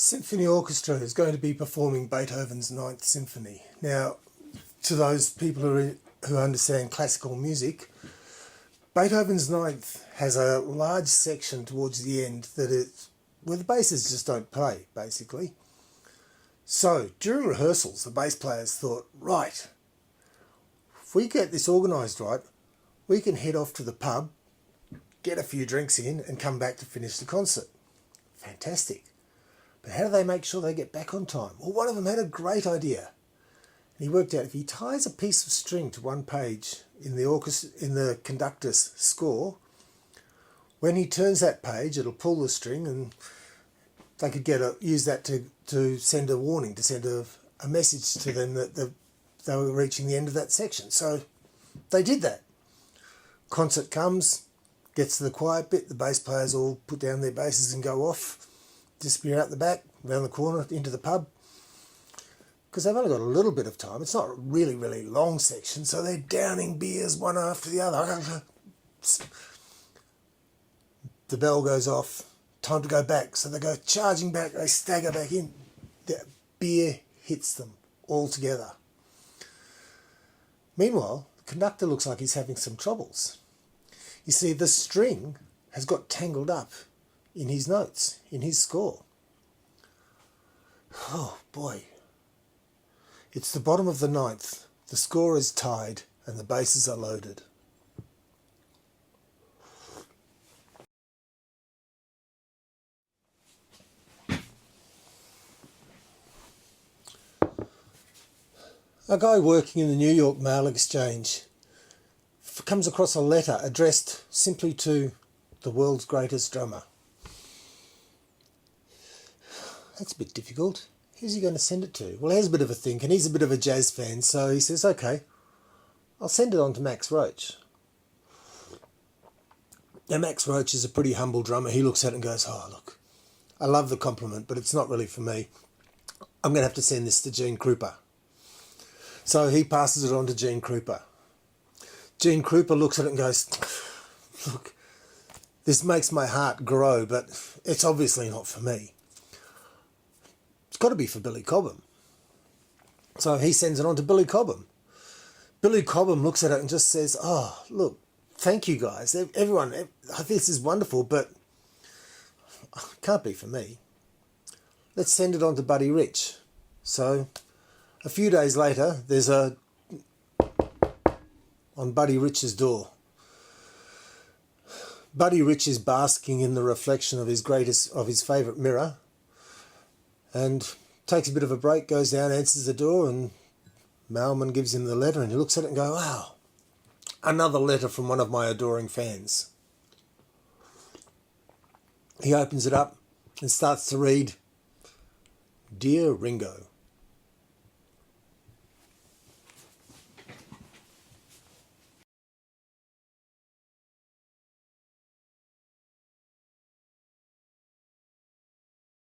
Symphony Orchestra is going to be performing Beethoven's Ninth Symphony. Now, to those people who understand classical music, Beethoven's Ninth has a large section towards the end where the basses just don't play, basically. So, during rehearsals, the bass players thought, right, if we get this organised right, we can head off to the pub, get a few drinks in, and come back to finish the concert. Fantastic. But how do they make sure they get back on time? Well, one of them had a great idea. And he worked out if he ties a piece of string to one page in the conductor's score, when he turns that page, it'll pull the string, and they could use that to send a warning, to send a message to them that they were reaching the end of that section. So they did that. Concert comes, gets to the quiet bit, the bass players all put down their basses and go off, disappear out the back, round the corner, into the pub. Because they've only got a little bit of time. It's not a really, really long section, so they're downing beers one after the other. The bell goes off, time to go back. So they go charging back, they stagger back in. The beer hits them all together. Meanwhile, the conductor looks like he's having some troubles. You see, the string has got tangled up in his notes, in his score. Oh boy. It's the bottom of the ninth. The score is tied and the basses are loaded. A guy working in the New York Mail Exchange comes across a letter addressed simply to the world's greatest drummer. That's a bit difficult. Who's he going to send it to? Well, he has a bit of a think, and he's a bit of a jazz fan, so he says, okay, I'll send it on to Max Roach. Now, Max Roach is a pretty humble drummer. He looks at it and goes, oh, look, I love the compliment, but it's not really for me. I'm going to have to send this to Gene Krupa. So he passes it on to Gene Krupa. Gene Krupa looks at it and goes, look, this makes my heart grow, but it's obviously not for me. It's got to be for Billy Cobham. So he sends it on to Billy Cobham. Billy Cobham looks at it and just says, oh, look, thank you guys. Everyone, this is wonderful, but it can't be for me. Let's send it on to Buddy Rich. So a few days later, there's on Buddy Rich's door. Buddy Rich is basking in the reflection of his favourite mirror, and takes a bit of a break, goes down, answers the door, and mailman gives him the letter, and he looks at it and goes, wow, another letter from one of my adoring fans. He opens it up and starts to read, Dear Ringo,